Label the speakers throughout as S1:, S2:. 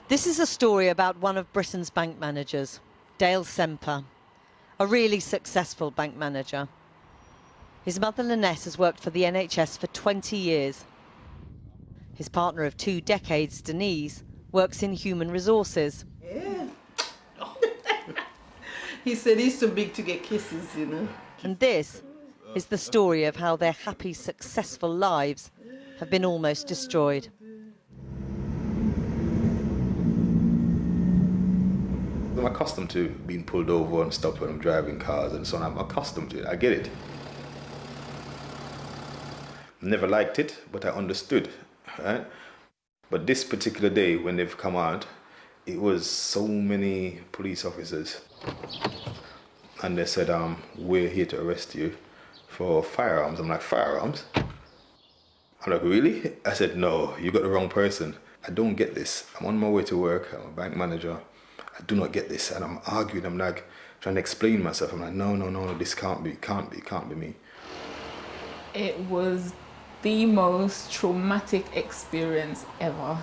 S1: This is a story about one of Britain's bank managers, Dale Semper, a really successful bank manager. His mother Lynette has worked for the NHS for 20 years. His partner of 2 decades, Denise, works in human resources.
S2: Yeah. He said he's too big to get kisses, you know.
S1: And this is the story of how their happy, successful lives have been almost destroyed.
S3: I'm accustomed to being pulled over and stopped when I'm driving cars and so on. I'm accustomed to it. I get it. Never liked it, but I understood, right? But this particular day when they've come out, it was so many police officers. And they said, we're here to arrest you for firearms. I'm like, firearms? I'm like, really? I said, no, you got the wrong person. I don't get this. I'm on my way to work. I'm a bank manager. I do not get this. And I'm arguing. I'm like trying to explain myself. I'm like, no, this can't be me.
S4: It was the most traumatic experience ever.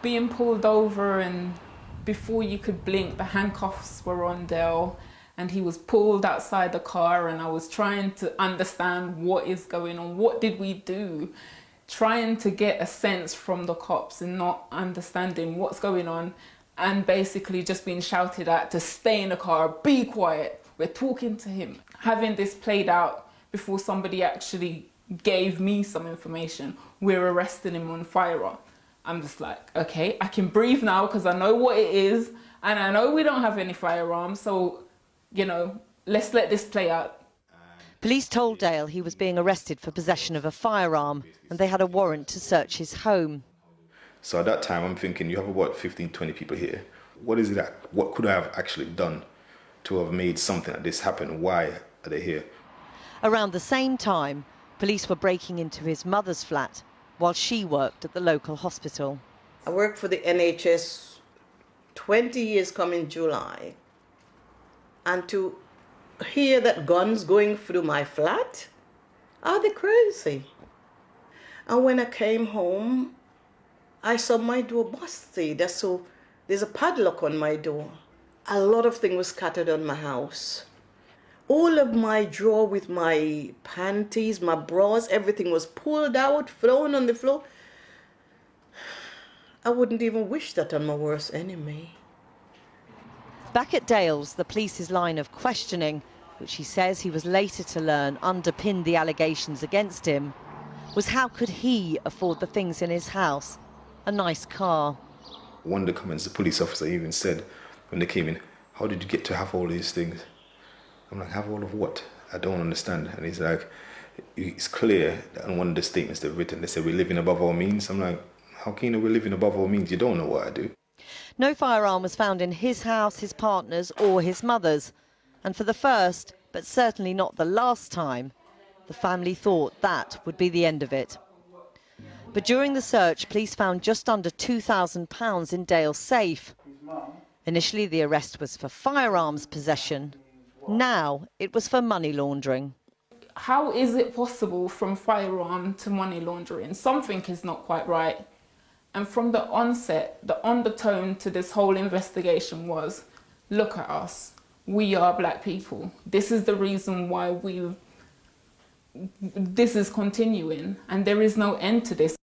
S4: Being pulled over, and before you could blink, the handcuffs were on Dale and he was pulled outside the car, and I was trying to understand what is going on. What did we do? Trying to get a sense from the cops and not understanding what's going on, and basically just being shouted at to stay in the car, be quiet, we're talking to him. Having this played out before somebody actually gave me some information, we're arresting him on firearm. I'm just like, okay, I can breathe now because I know what it is, and I know we don't have any firearms, so, you know, let's let this play out.
S1: Police told Dale he was being arrested for possession of a firearm, and they had a warrant to search his home.
S3: So at that time, I'm thinking, you have about 15, 20 people here. What is it what could I have actually done to have made something like this happen? Why are they here?
S1: Around the same time, police were breaking into his mother's flat while she worked at the local hospital.
S2: I worked for the NHS 20 years coming July. And to hear that guns going through my flat, are they crazy? And when I came home, I saw my door busted. So there's a padlock on my door. A lot of things were scattered on my house. All of my drawer with my panties, my bras, everything was pulled out, thrown on the floor. I wouldn't even wish that on my worst enemy.
S1: Back at Dale's, the police's line of questioning, which he says he was later to learn underpinned the allegations against him, was how could he afford the things in his house? A nice car.
S3: One of the comments the police officer even said when they came in, how did you get to have all these things? I'm like, have all of what? I don't understand. And he's like, it's clear that on one of the statements they've written, they said we're living above our means. I'm like, how can you know we're living above our means? You don't know what I do.
S1: No firearm was found in his house, his partner's or his mother's. And for the first, but certainly not the last time, the family thought that would be the end of it. But during the search, police found just under £2,000 in Dale's safe. Initially, the arrest was for firearms possession. Now it was for money laundering.
S4: How is it possible from firearm to money laundering? Something is not quite right. And from the onset, the undertone to this whole investigation was, look at us, we are black people. This is the reason why this is continuing, and there is no end to this.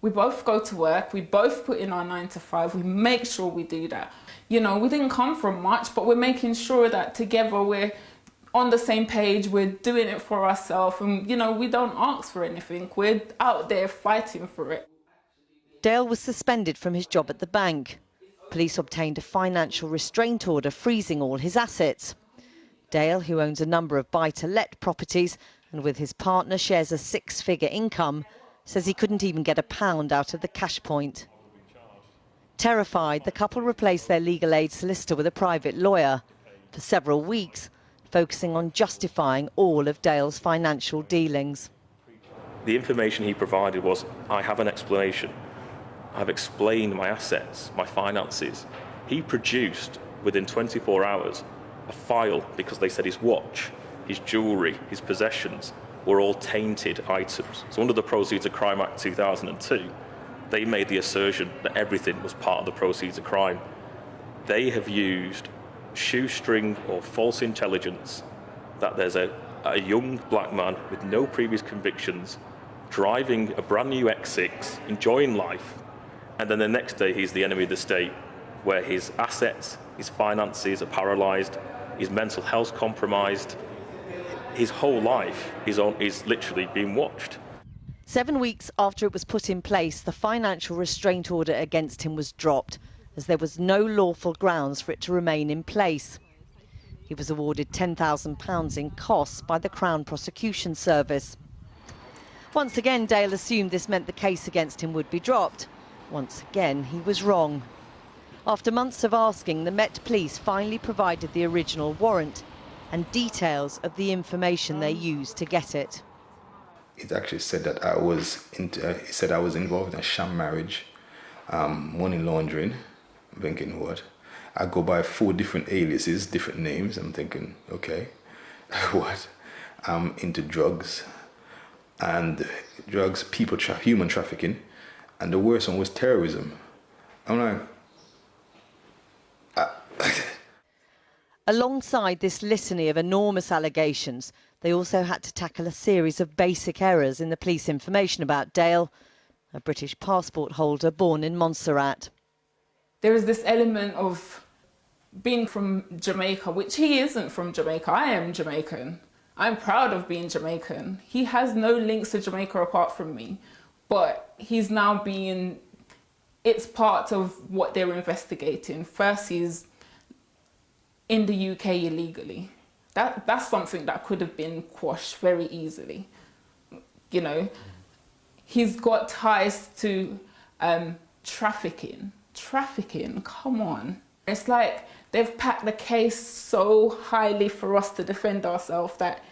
S4: We both go to work, we both put in our 9 to 5, we make sure we do that. You know, we didn't come from much, but we're making sure that together we're on the same page, we're doing it for ourselves, and, you know, we don't ask for anything. We're out there fighting for it.
S1: Dale was suspended from his job at the bank. Police obtained a financial restraint order freezing all his assets. Dale, who owns a number of buy-to-let properties and with his partner shares a 6-figure income, says he couldn't even get £1 out of the cash point. Terrified, the couple replaced their legal aid solicitor with a private lawyer for several weeks, focusing on justifying all of Dale's financial dealings.
S5: The information he provided was, I have an explanation. I've explained my assets, my finances. He produced, within 24 hours, a file because they said his watch, his jewellery, his possessions were all tainted items. So under the Proceeds of Crime Act 2002, They made the assertion that everything was part of the proceeds of crime. They have used shoestring or false intelligence that there's a young black man with no previous convictions driving a brand new X6, enjoying life, and then the next day he's the enemy of the state, where his assets, his finances are paralysed, his mental health compromised. His whole life is literally being watched.
S1: 7 weeks after it was put in place, the financial restraint order against him was dropped, as there was no lawful grounds for it to remain in place. He was awarded £10,000 in costs by the Crown Prosecution Service. Once again, Dale assumed this meant the case against him would be dropped. Once again, he was wrong. After months of asking, the Met Police finally provided the original warrant and details of the information they used to get it.
S3: It actually said that I was involved in a sham marriage, money laundering. I'm thinking, what? I go by 4 different aliases, different names. I'm thinking, okay, what? I'm into drugs, human trafficking, and the worst one was terrorism. I'm like,
S1: Alongside this litany of enormous allegations, they also had to tackle a series of basic errors in the police information about Dale, a British passport holder born in Montserrat.
S4: There is this element of being from Jamaica, which he isn't from Jamaica. I am Jamaican. I'm proud of being Jamaican. He has no links to Jamaica apart from me, but he's now it's part of what they're investigating. First, he's in the UK illegally. That's something that could have been quashed very easily. You know, he's got ties to trafficking. Trafficking, come on. It's like they've packed the case so highly for us to defend ourselves that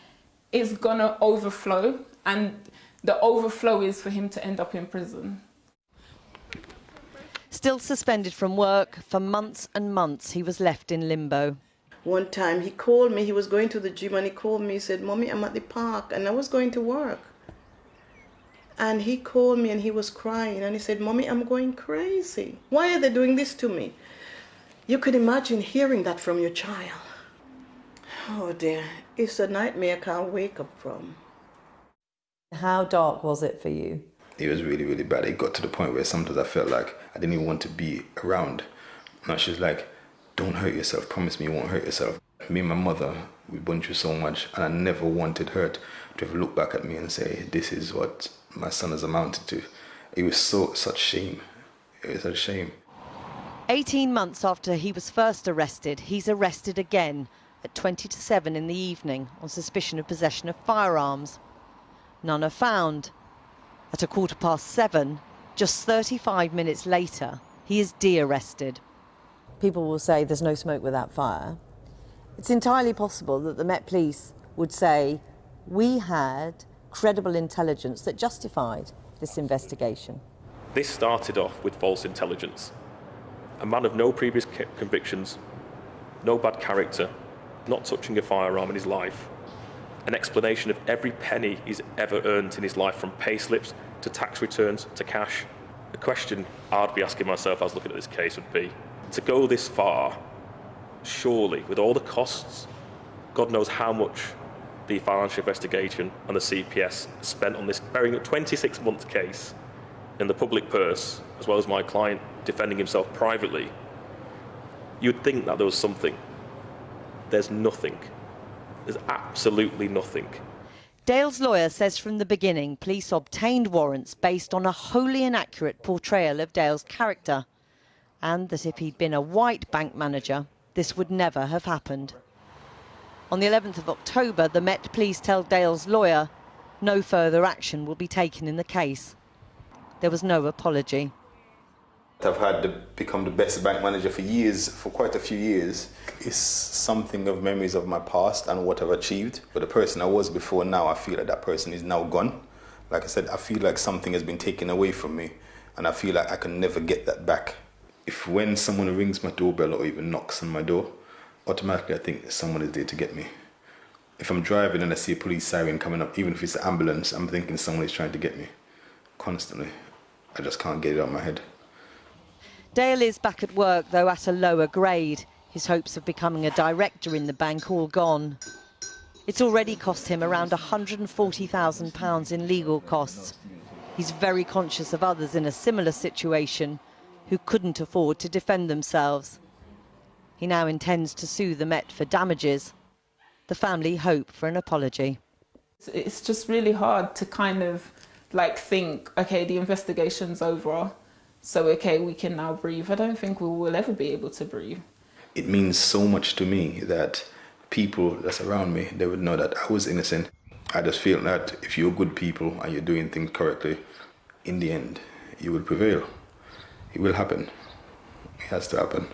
S4: it's gonna overflow, and the overflow is for him to end up in prison.
S1: Still suspended from work for months and months, he was left in limbo.
S2: One time he called me, he was going to the gym, and he called me, he said, "Mommy, I'm at the park," and I was going to work. And he called me and he was crying and he said, "Mommy, I'm going crazy. Why are they doing this to me?" You could imagine hearing that from your child. Oh dear, it's a nightmare I can't wake up from.
S1: How dark was it for you?
S3: It was really, really bad. It got to the point where sometimes I felt like I didn't even want to be around. And she's like, "Don't hurt yourself. Promise me you won't hurt yourself." Me and my mother, we went through so much, and I never wanted her to have looked back at me and say, "This is what my son has amounted to." It was such shame. It was such shame.
S1: 18 months after he was first arrested, he's arrested again at 20 to 7 in the evening on suspicion of possession of firearms. None are found. At 7:15, just 35 minutes later, he is de-arrested. People will say there's no smoke without fire. It's entirely possible that the Met Police would say, we had credible intelligence that justified this investigation.
S5: This started off with false intelligence. A man of no previous convictions, no bad character, not touching a firearm in his life. An explanation of every penny he's ever earned in his life, from pay slips to tax returns to cash. The question I'd be asking myself as I was looking at this case would be, to go this far, surely, with all the costs, God knows how much the financial investigation and the CPS spent on this very 26-month case, in the public purse, as well as my client defending himself privately, you'd think that there was something. There's nothing. There's absolutely nothing.
S1: Dale's lawyer says from the beginning, police obtained warrants based on a wholly inaccurate portrayal of Dale's character, and that if he'd been a white bank manager, this would never have happened. On the 11th of October, the Met Police tell Dale's lawyer no further action will be taken in the case. There was no apology.
S3: I've had to become the best bank manager for years, for quite a few years. It's something of memories of my past and what I've achieved. But the person I was before now, I feel like that person is now gone. Like I said, I feel like something has been taken away from me, and I feel like I can never get that back. If when someone rings my doorbell or even knocks on my door, automatically I think someone is there to get me. If I'm driving and I see a police siren coming up, even if it's an ambulance, I'm thinking someone is trying to get me, constantly. I just can't get it out of my head.
S1: Dale is back at work, though at a lower grade. His hopes of becoming a director in the bank all gone. It's already cost him around £140,000 in legal costs. He's very conscious of others in a similar situation who couldn't afford to defend themselves. He now intends to sue the Met for damages. The family hope for an apology.
S4: It's just really hard to kind of like think, okay, the investigation's over, so okay, we can now breathe. I don't think we will ever be able to breathe.
S3: It means so much to me that people that's around me, they would know that I was innocent. I just feel that if you're good people and you're doing things correctly, in the end, you will prevail. It will happen. It has to happen.